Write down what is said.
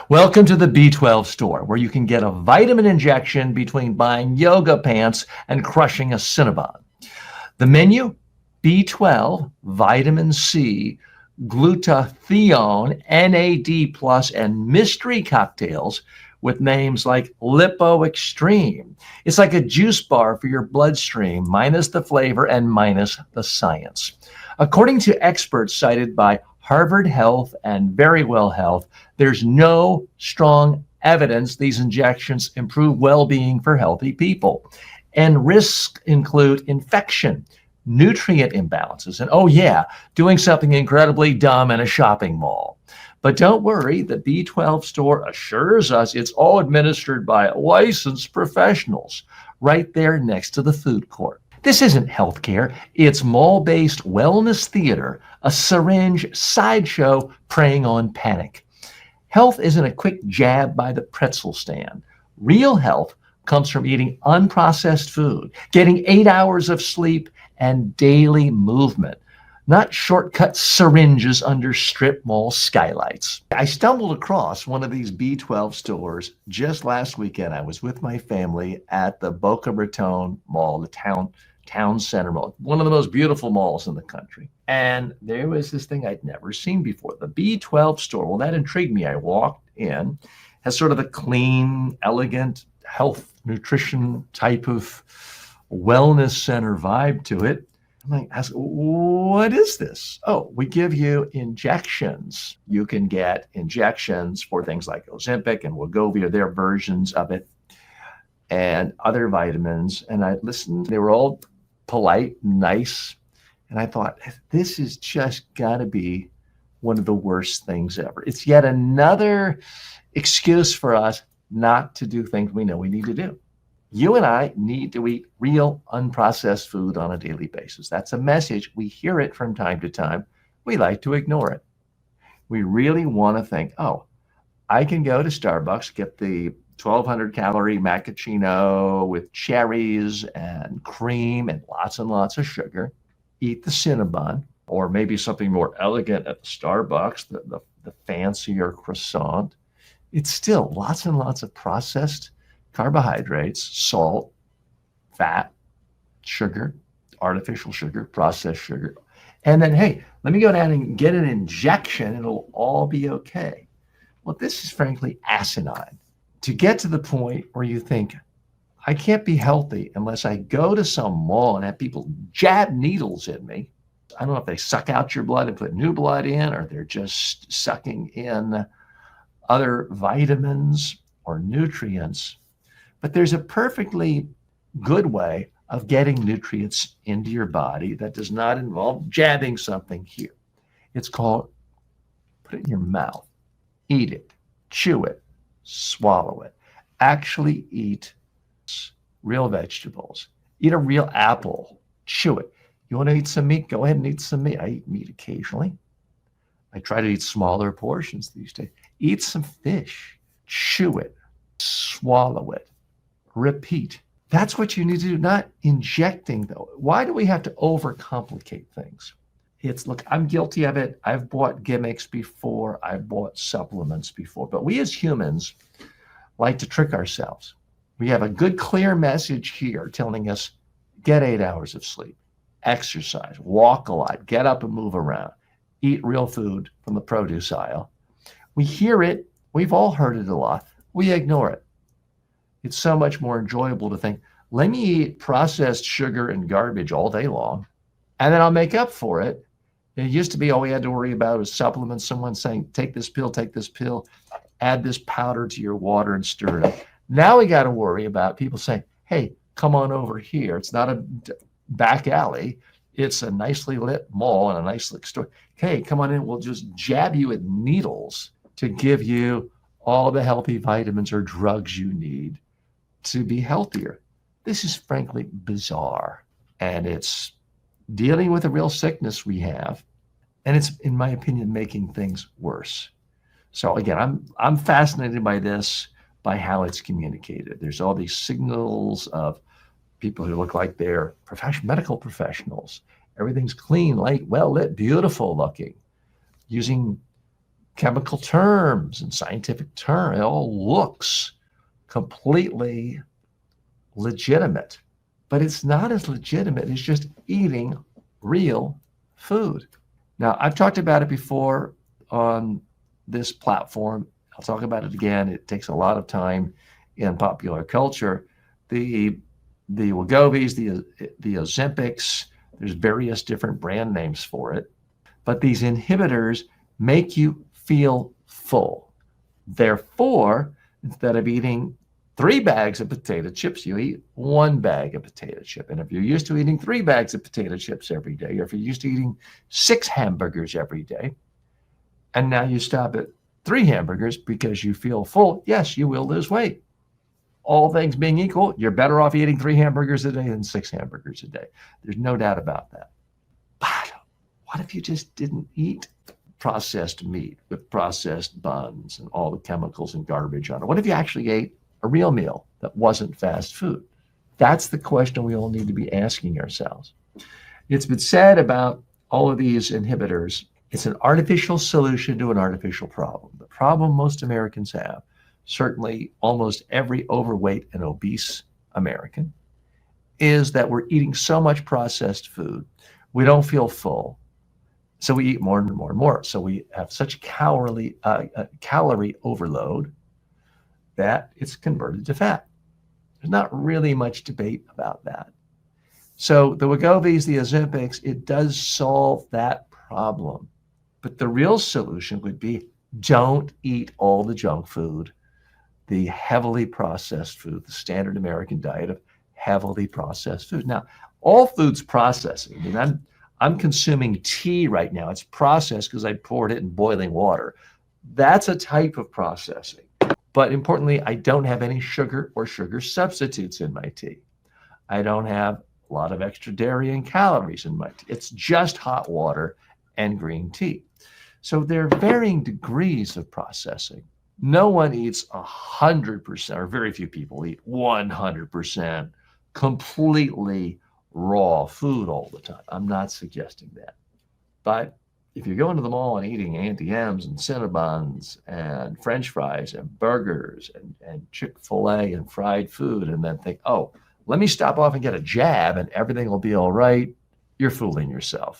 Welcome to the B12 Store, where you can get a vitamin injection between buying yoga pants and crushing a Cinnabon. The menu: B12, vitamin C, glutathione, NAD+, and mystery cocktails with names like Lipo Extreme. It's like a juice bar for your bloodstream, minus the flavor and minus the science. According to experts cited by Harvard Health and Verywell Health, there's no strong evidence these injections improve well-being for healthy people. And risks include infection, nutrient imbalances, and oh yeah, doing something incredibly dumb in a shopping mall. But don't worry, the B12 Store assures us it's all administered by licensed professionals right there next to the food court. This isn't healthcare, it's mall-based wellness theater, a syringe sideshow preying on panic. Health isn't a quick jab by the pretzel stand. Real health comes from eating unprocessed food, getting 8 hours of sleep, and daily movement, not shortcut syringes under strip mall skylights. I stumbled across one of these B12 stores just last weekend. I was with my family at the Boca Raton Mall, the town center mall, one of the most beautiful malls in the country. And there was this thing I'd never seen before, the B12 Store. Well, that intrigued me. I walked in, has sort of a clean, elegant, health, nutrition type of wellness center vibe to it. I'm like, what is this? Oh, we give you injections. You can get injections for things like Ozempic and Wegovy, or their versions of it, and other vitamins. And I listened. They were all polite, nice. And I thought, this is just got to be one of the worst things ever. It's yet another excuse for us not to do things we know we need to do. You and I need to eat real, unprocessed food on a daily basis. That's a message. We hear it from time to time. We like to ignore it. We really want to think, oh, I can go to Starbucks, get the 1,200 calorie macchiato with cherries and cream and lots of sugar, eat the Cinnabon, or maybe something more elegant at the Starbucks, the fancier croissant. It's still lots and lots of processed carbohydrates, salt, fat, sugar, artificial sugar, processed sugar. And then, hey, let me go down and get an injection. It'll all be okay. Well, this is frankly asinine. To get to the point where you think, I can't be healthy unless I go to some mall and have people jab needles in me. I don't know if they suck out your blood and put new blood in, or they're just sucking in other vitamins or nutrients. But there's a perfectly good way of getting nutrients into your body that does not involve jabbing something here. It's called, put it in your mouth, eat it, chew it, swallow it. Actually eat real vegetables. Eat a real apple, chew it. You want to eat some meat? Go ahead and eat some meat. I eat meat occasionally. I try to eat smaller portions these days. Eat some fish, chew it, swallow it, repeat. That's what you need to do, not injecting though. Why do we have to overcomplicate things? Look, I'm guilty of it. I've bought gimmicks before. I've bought supplements before. But we as humans like to trick ourselves. We have a good, clear message here telling us, get 8 hours of sleep, exercise, walk a lot, get up and move around, eat real food from the produce aisle. We hear it. We've all heard it a lot. We ignore it. It's so much more enjoyable to think, let me eat processed sugar and garbage all day long, and then I'll make up for it. It used to be all we had to worry about was supplements. Someone saying, take this pill, add this powder to your water and stir it up. Now we got to worry about people saying, hey, come on over here. It's not a back alley. It's a nicely lit mall and a nice lit store. Hey, come on in. We'll just jab you with needles to give you all the healthy vitamins or drugs you need to be healthier. This is frankly bizarre, and it's dealing with a real sickness we have, and it's, in my opinion, making things worse. So again, I'm fascinated by this, by how it's communicated. There's all these signals of people who look like they're medical professionals. Everything's clean, light, well lit, beautiful looking, using chemical terms and scientific terms. It all looks completely legitimate, but it's not as legitimate as just eating real food. Now, I've talked about it before on this platform. I'll talk about it again. It takes a lot of time in popular culture. The Wegovy's, the Ozempics, there's various different brand names for it. But these inhibitors make you feel full. Therefore, instead of eating 3 bags of potato chips, you eat 1 bag of potato chip. And if you're used to eating 3 bags of potato chips every day, or if you're used to eating 6 hamburgers every day, and now you stop at 3 hamburgers because you feel full, yes, you will lose weight. All things being equal, you're better off eating 3 hamburgers a day than 6 hamburgers a day. There's no doubt about that. But what if you just didn't eat processed meat with processed buns and all the chemicals and garbage on it? What if you actually ate a real meal that wasn't fast food? That's the question we all need to be asking ourselves. It's been said about all of these inhibitors, it's an artificial solution to an artificial problem. The problem most Americans have, certainly almost every overweight and obese American, is that we're eating so much processed food, we don't feel full. So we eat more and more and more. So we have such calorie overload that it's converted to fat. There's not really much debate about that. So the Wegovy's, the Ozempics, it does solve that problem. But the real solution would be don't eat all the junk food, the heavily processed food, the standard American diet of heavily processed food. Now, all food's processing. I mean, I'm consuming tea right now. It's processed because I poured it in boiling water. That's a type of processing. But importantly, I don't have any sugar or sugar substitutes in my tea. I don't have a lot of extra dairy and calories in my tea. It's just hot water and green tea. So there are varying degrees of processing. No one eats 100%, or very few people eat 100% completely raw food all the time. I'm not suggesting that. But if you go into the mall and eating Auntie M's and Cinnabons and French fries and burgers and Chick-fil-A and fried food, and then think, oh, let me stop off and get a jab and everything will be all right, you're fooling yourself.